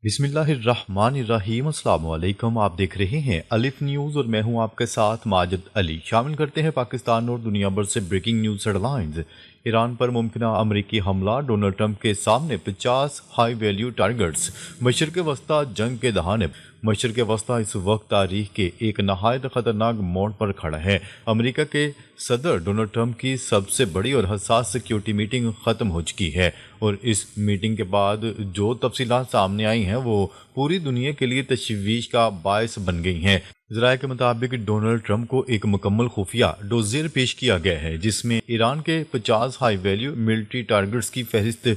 بسم اللہ الرحمن الرحیم۔ السلام علیکم، آپ دیکھ رہے ہیں الف نیوز اور میں ہوں آپ کے ساتھ ماجد علی۔ شامل کرتے ہیں پاکستان اور دنیا بھر سے breaking news headlines. Iran پر ممکنہ امریکی حملہ، ڈونلڈ ٹرمپ کے سامنے 50 ہائی ویلیو ٹارگٹس۔ مشرق وسطی جنگ کے دہانے۔ مشرق وسطی اس وقت تاریخ کے ایک نہایت خطرناک موڑ پر کھڑا ہے۔ امریکہ کے صدر ڈونلڈ ٹرمپ کی سب سے بڑی اور حساس سیکیورٹی میٹنگ ختم ہو چکی ہے، اور اس میٹنگ کے بعد جو تفصیلات سامنے آئی ہیں وہ پوری دنیا کے لیے تشویش کا باعث بن گئی ہیں۔ ذرائع کے مطابق ڈونلڈ ٹرمپ کو ایک مکمل خفیہ ڈوزیر پیش کیا گیا ہے جس میں ایران کے 50 ہائی ویلیو ملٹری ٹارگٹس کی فہرست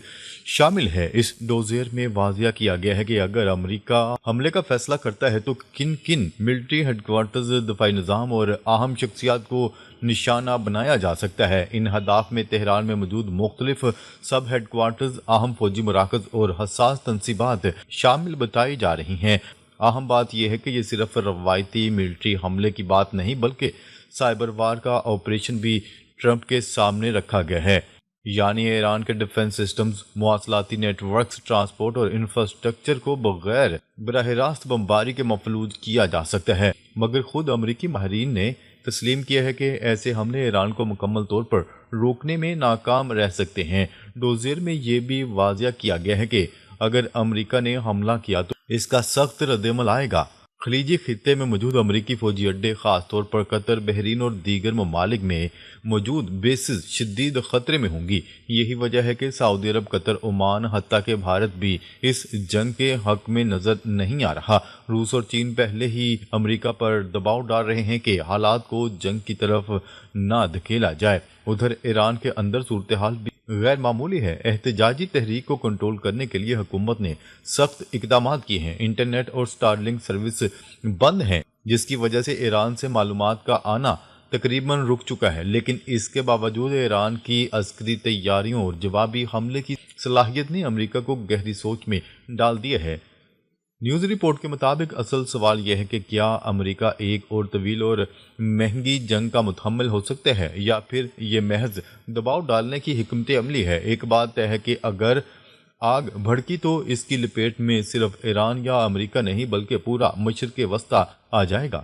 شامل ہے۔ اس ڈوزیر میں واضح کیا گیا ہے کہ اگر امریکہ حملے کا فیصلہ کرتا ہے تو کن کن ملٹری ہیڈ کوارٹرز، دفاعی نظام اور اہم شخصیات کو نشانہ بنایا جا سکتا ہے۔ ان اہداف میں تہران میں موجود مختلف سب ہیڈ کوارٹرز، اہم فوجی مراکز اور حساس تنصیبات شامل بتائی جا رہی ہیں۔ اہم بات یہ ہے کہ یہ صرف روایتی ملٹری حملے کی بات نہیں بلکہ سائبر وار کا آپریشن بھی ٹرمپ کے سامنے رکھا گیا ہے، یعنی ایران کے ڈیفنس سسٹمز، مواصلاتی نیٹ ورکس، ٹرانسپورٹ اور انفراسٹرکچر کو بغیر براہ راست بمباری کے مفلوج کیا جا سکتا ہے۔ مگر خود امریکی ماہرین نے تسلیم کیا ہے کہ ایسے حملے ایران کو مکمل طور پر روکنے میں ناکام رہ سکتے ہیں۔ ڈوزیر میں یہ بھی واضح کیا گیا ہے کہ اگر امریکہ نے حملہ کیا تو اس کا سخت ردعمل آئے گا۔ خلیجی خطے میں موجود امریکی فوجی اڈے، خاص طور پر قطر، بحرین اور دیگر ممالک میں موجود بیسز شدید خطرے میں ہوں گی۔ یہی وجہ ہے کہ سعودی عرب، قطر، عمان، حتیٰ کہ بھارت بھی اس جنگ کے حق میں نظر نہیں آ رہا۔ روس اور چین پہلے ہی امریکہ پر دباؤ ڈال رہے ہیں کہ حالات کو جنگ کی طرف نہ دھکیلا جائے۔ ادھر ایران کے اندر صورتحال بھی غیر معمولی ہے۔ احتجاجی تحریک کو کنٹرول کرنے کے لیے حکومت نے سخت اقدامات کیے ہیں۔ انٹرنیٹ اور سٹارلنک سروس بند ہیں، جس کی وجہ سے ایران سے معلومات کا آنا تقریباً رک چکا ہے، لیکن اس کے باوجود ایران کی عسکری تیاریوں اور جوابی حملے کی صلاحیت نے امریکہ کو گہری سوچ میں ڈال دیا ہے۔ نیوز رپورٹ کے مطابق اصل سوال یہ ہے کہ کیا امریکہ ایک اور طویل اور مہنگی جنگ کا متحمل ہو سکتا ہے، یا پھر یہ محض دباؤ ڈالنے کی حکمت عملی ہے۔ ایک بات طے ہے کہ اگر آگ بھڑکی تو اس کی لپیٹ میں صرف ایران یا امریکہ نہیں بلکہ پورا مشرق وسطی آ جائے گا۔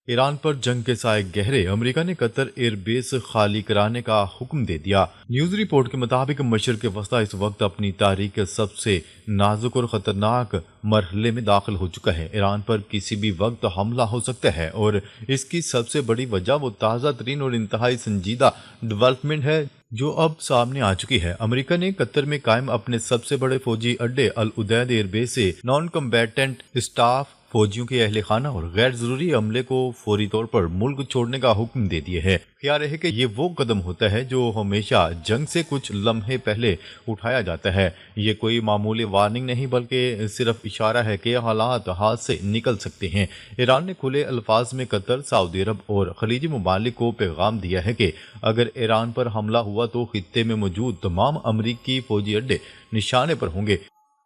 ایران پر جنگ کے سائے گہرے، امریکہ نے قطر ایئر بیس خالی کرانے کا حکم دے دیا۔ نیوز رپورٹ کے مطابق مشرق وسطی اس وقت اپنی تاریخ کے سب سے نازک اور خطرناک مرحلے میں داخل ہو چکا ہے۔ ایران پر کسی بھی وقت حملہ ہو سکتا ہے، اور اس کی سب سے بڑی وجہ وہ تازہ ترین اور انتہائی سنجیدہ ڈیولپمنٹ ہے جو اب سامنے آ چکی ہے۔ امریکہ نے قطر میں قائم اپنے سب سے بڑے فوجی اڈے العدید ایئر بیس سے نان کمبیٹنٹ اسٹاف، فوجیوں کے اہل خانہ اور غیر ضروری عملے کو فوری طور پر ملک چھوڑنے کا حکم دے دیا ہے۔ خیال ہے کہ یہ وہ قدم ہوتا ہے جو ہمیشہ جنگ سے کچھ لمحے پہلے اٹھایا جاتا ہے۔ یہ کوئی معمولی وارننگ نہیں بلکہ صرف اشارہ ہے کہ حالات ہاتھ سے نکل سکتے ہیں۔ ایران نے کھلے الفاظ میں قطر، سعودی عرب اور خلیجی ممالک کو پیغام دیا ہے کہ اگر ایران پر حملہ ہوا تو خطے میں موجود تمام امریکی فوجی اڈے نشانے پر ہوں گے۔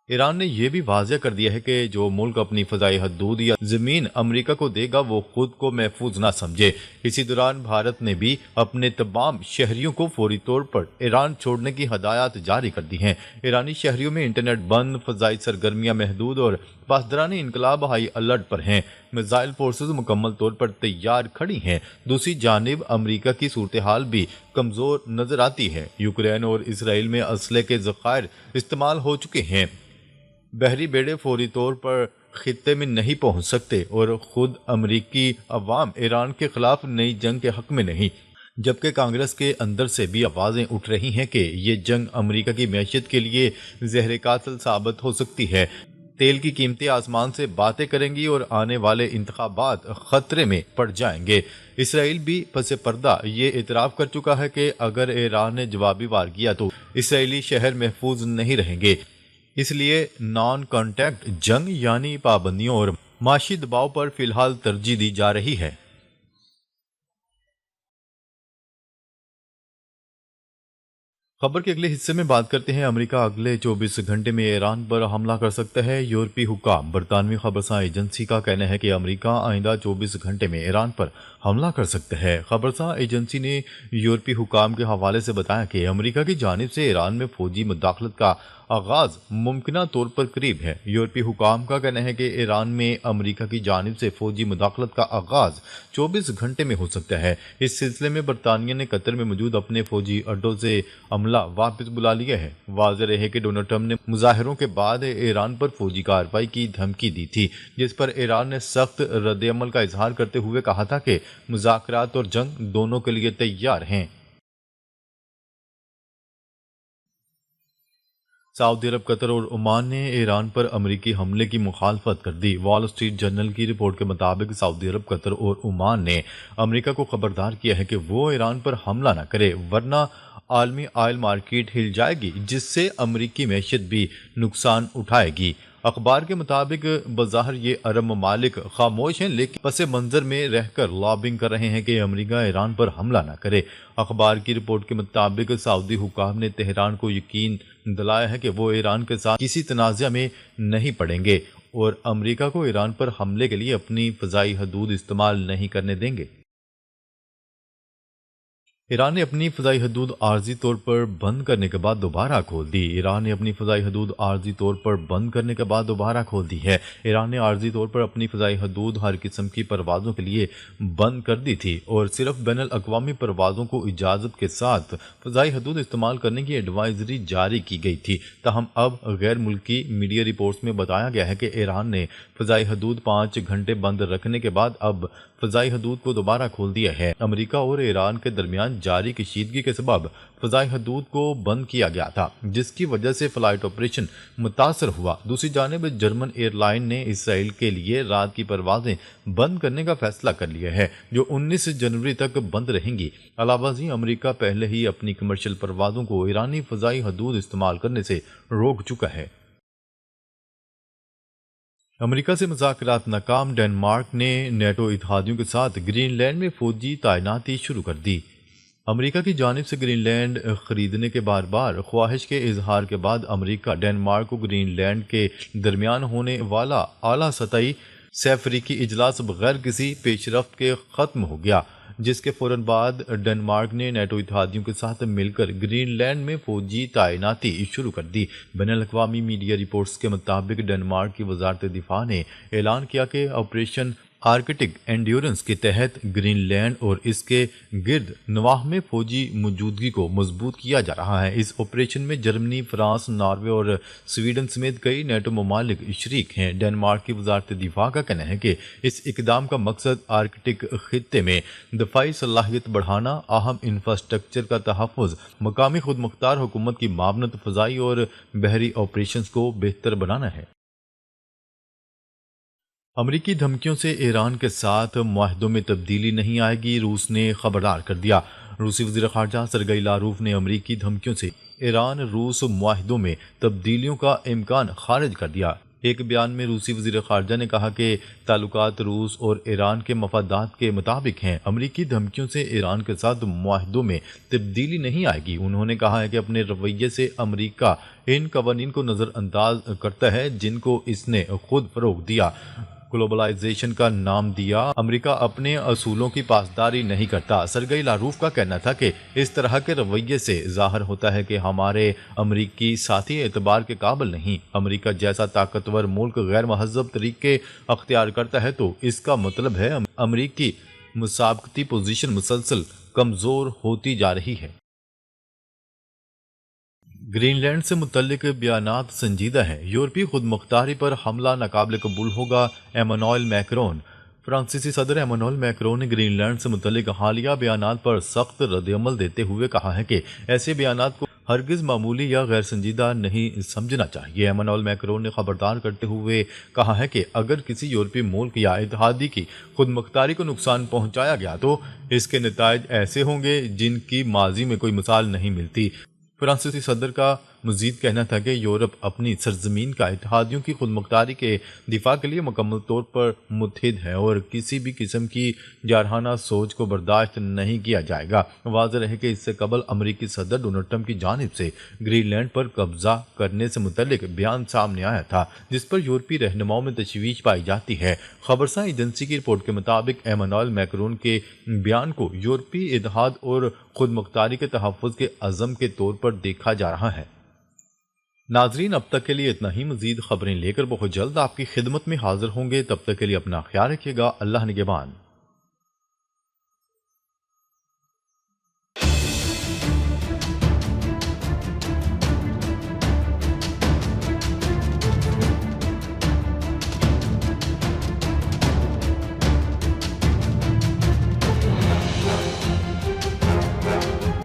ایران نے یہ بھی واضح کر دیا ہے کہ جو ملک اپنی فضائی حدود یا زمین امریکہ کو دے گا وہ خود کو محفوظ نہ سمجھے۔ اسی دوران بھارت نے بھی اپنے تمام شہریوں کو فوری طور پر ایران چھوڑنے کی ہدایات جاری کر دی ہیں۔ ایرانی شہریوں میں انٹرنیٹ بند، فضائی سرگرمیاں محدود اور پاسداران انقلاب ہائی الرٹ پر ہیں۔ میزائل فورسز مکمل طور پر تیار کھڑی ہیں۔ دوسری جانب امریکہ کی صورتحال بھی کمزور نظر آتی ہے۔ یوکرین اور اسرائیل میں اسلحے کے ذخائر استعمال ہو چکے ہیں۔ بحری بیڑے فوری طور پر خطے میں نہیں پہنچ سکتے، اور خود امریکی عوام ایران کے خلاف نئی جنگ کے حق میں نہیں، جبکہ کانگریس کے اندر سے بھی آوازیں اٹھ رہی ہیں کہ یہ جنگ امریکہ کی معیشت کے لیے زہر قاتل ثابت ہو سکتی ہے۔ تیل کی قیمتیں آسمان سے باتیں کریں گی اور آنے والے انتخابات خطرے میں پڑ جائیں گے۔ اسرائیل بھی پس پردہ یہ اعتراف کر چکا ہے کہ اگر ایران نے جوابی وار کیا تو اسرائیلی شہر محفوظ نہیں رہیں گے۔ اس لیے نان کانٹیکٹ جنگ یعنی پابندیوں اور معاشی دباؤ پر فی الحال ترجیح دی جا رہی ہے۔ خبر کے اگلے حصے میں بات کرتے ہیں۔ امریکہ اگلے 24 گھنٹے میں ایران پر حملہ کر سکتا ہے، یورپی حکام۔ برطانوی خبرساں ایجنسی کا کہنا ہے کہ امریکہ آئندہ 24 گھنٹے میں ایران پر حملہ کر سکتا ہے۔ خبرساں ایجنسی نے یورپی حکام کے حوالے سے بتایا کہ امریکہ کی جانب سے ایران میں فوجی مداخلت کا آغاز ممکنہ طور پر قریب ہے۔ یورپی حکام کا کہنا ہے کہ ایران میں امریکہ کی جانب سے فوجی مداخلت کا آغاز 24 گھنٹے میں ہو سکتا ہے۔ اس سلسلے میں برطانیہ نے قطر میں موجود اپنے فوجی اڈوں سے عملہ واپس بلا لیا ہے۔ واضح رہے کہ ڈونلڈ ٹرمپ نے مظاہروں کے بعد ایران پر فوجی کارروائی کی دھمکی دی تھی، جس پر ایران نے سخت رد عمل کا اظہار کرتے ہوئے کہا تھا کہ مذاکرات اور جنگ دونوں کے لیے تیار ہیں۔ سعودی عرب، قطر اور عمان نے ایران پر امریکی حملے کی مخالفت کر دی۔ وال اسٹریٹ جرنل کی رپورٹ کے مطابق سعودی عرب، قطر اور عمان نے امریکہ کو خبردار کیا ہے کہ وہ ایران پر حملہ نہ کرے ورنہ عالمی آئل مارکیٹ ہل جائے گی، جس سے امریکی معیشت بھی نقصان اٹھائے گی۔ اخبار کے مطابق بظاہر یہ عرب ممالک خاموش ہیں، لیکن پس منظر میں رہ کر لابنگ کر رہے ہیں کہ امریکہ ایران پر حملہ نہ کرے۔ اخبار کی رپورٹ کے مطابق سعودی حکام نے تہران کو یقین دلایا ہے کہ وہ ایران کے ساتھ کسی تنازع میں نہیں پڑیں گے اور امریکہ کو ایران پر حملے کے لیے اپنی فضائی حدود استعمال نہیں کرنے دیں گے۔ ایران نے اپنی فضائی حدود عارضی طور پر بند کرنے کے بعد دوبارہ کھول دی۔ ایران نے اپنی فضائی حدود عارضی طور پر بند کرنے کے بعد دوبارہ کھول دی ہے۔ ایران نے عارضی طور پر اپنی فضائی حدود ہر قسم کی پروازوں کے لیے بند کر دی تھی اور صرف بین الاقوامی پروازوں کو اجازت کے ساتھ فضائی حدود استعمال کرنے کی ایڈوائزری جاری کی گئی تھی۔ تاہم اب غیر ملکی میڈیا رپورٹس میں بتایا گیا ہے کہ ایران نے فضائی حدود 5 گھنٹے بند رکھنے کے بعد اب فضائی حدود کو دوبارہ کھول دیا ہے۔ امریکہ اور ایران کے درمیان جاری کشیدگی کے سبب فضائی حدود کو بند کیا گیا تھا، جس کی وجہ سے فلائٹ آپریشن متاثر ہوا۔ دوسری جانب جرمن ایئر لائن نے اسرائیل کے لیے رات کی پروازیں بند کرنے کا فیصلہ کر لیا ہے، جو 19 جنوری تک بند رہیں گی۔ علاوہ ازیں امریکہ پہلے ہی اپنی کمرشل پروازوں کو ایرانی فضائی حدود استعمال کرنے سے روک چکا ہے۔ امریکہ سے مذاکرات ناکام، ڈنمارک نے نیٹو اتحادیوں کے ساتھ گرین لینڈ میں فوجی تعیناتی شروع کر دی۔ امریکہ کی جانب سے گرین لینڈ خریدنے کے بار بار خواہش کے اظہار کے بعد امریکہ ڈنمارک کو گرین لینڈ کے درمیان ہونے والا اعلیٰ سطحی سہ فریقی اجلاس بغیر کسی پیش رفت کے ختم ہو گیا، جس کے فوراً بعد ڈنمارک نے نیٹو اتحادیوں کے ساتھ مل کر گرین لینڈ میں فوجی تعیناتی شروع کر دی۔ بین الاقوامی میڈیا رپورٹس کے مطابق ڈنمارک کی وزارت دفاع نے اعلان کیا کہ آپریشن آرکٹک اینڈیورنس کے تحت گرین لینڈ اور اس کے گرد نواح میں فوجی موجودگی کو مضبوط کیا جا رہا ہے۔ اس آپریشن میں جرمنی، فرانس، ناروے اور سویڈن سمیت کئی نیٹو ممالک شریک ہیں۔ ڈنمارک کی وزارت دفاع کا کہنا ہے کہ اس اقدام کا مقصد آرکٹک خطے میں دفاعی صلاحیت بڑھانا، اہم انفراسٹرکچر کا تحفظ، مقامی خود مختار حکومت کی معاونت، فضائی اور بحری آپریشنز کو بہتر بنانا ہے۔ امریکی دھمکیوں سے ایران کے ساتھ معاہدوں میں تبدیلی نہیں آئے گی، روس نے خبردار کر دیا۔ روسی وزیر خارجہ سرگئی لاروف نے امریکی دھمکیوں سے ایران روس معاہدوں میں تبدیلیوں کا امکان خارج کر دیا۔ ایک بیان میں روسی وزیر خارجہ نے کہا کہ تعلقات روس اور ایران کے مفادات کے مطابق ہیں۔ امریکی دھمکیوں سے ایران کے ساتھ معاہدوں میں تبدیلی نہیں آئے گی۔ انہوں نے کہا ہے کہ اپنے رویے سے امریکہ ان قوانین کو نظر انداز کرتا ہے جن کو اس نے خود فروغ دیا، گلوبلائزیشن کا نام دیا۔ امریکہ اپنے اصولوں کی پاسداری نہیں کرتا۔ سرگئی لاروف کا کہنا تھا کہ اس طرح کے رویے سے ظاہر ہوتا ہے کہ ہمارے امریکی ساتھی اعتبار کے قابل نہیں۔ امریکہ جیسا طاقتور ملک غیر مہذب طریقے اختیار کرتا ہے تو اس کا مطلب ہے امریکی مسابقتی پوزیشن مسلسل کمزور ہوتی جا رہی ہے۔ گرین لینڈ سے متعلق بیانات سنجیدہ ہیں، یورپی خود مختاری پر حملہ ناقابل قبول ہوگا، ایمانوئل میکرون۔ فرانسیسی صدر ایمانوئل میکرون نے گرین لینڈ سے متعلق حالیہ بیانات پر سخت رد عمل دیتے ہوئے کہا ہے کہ ایسے بیانات کو ہرگز معمولی یا غیر سنجیدہ نہیں سمجھنا چاہیے۔ ایمانوئل میکرون نے خبردار کرتے ہوئے کہا ہے کہ اگر کسی یورپی ملک یا اتحادی کی خود مختاری کو نقصان پہنچایا گیا تو اس کے نتائج ایسے ہوں گے جن کی ماضی میں کوئی مثال نہیں ملتی۔ فرانسیسی صدر کا مزید کہنا تھا کہ یورپ اپنی سرزمین کا اتحادیوں کی خود مختاری کے دفاع کے لیے مکمل طور پر متحد ہے اور کسی بھی قسم کی جارحانہ سوچ کو برداشت نہیں کیا جائے گا۔ واضح رہے کہ اس سے قبل امریکی صدر ڈونلڈ ٹرمپ کی جانب سے گرین لینڈ پر قبضہ کرنے سے متعلق بیان سامنے آیا تھا، جس پر یورپی رہنماؤں میں تشویش پائی جاتی ہے۔ خبرساں ایجنسی کی رپورٹ کے مطابق ایمانوئل میکرون کے بیان کو یورپی اتحاد اور خود مختاری کے تحفظ کے عزم کے طور پر دیکھا جا رہا ہے۔ ناظرین، اب تک کے لیے اتنا ہی۔ مزید خبریں لے کر بہت جلد آپ کی خدمت میں حاضر ہوں گے، تب تک کے لیے اپنا خیال رکھیے گا۔ اللہ نگہبان۔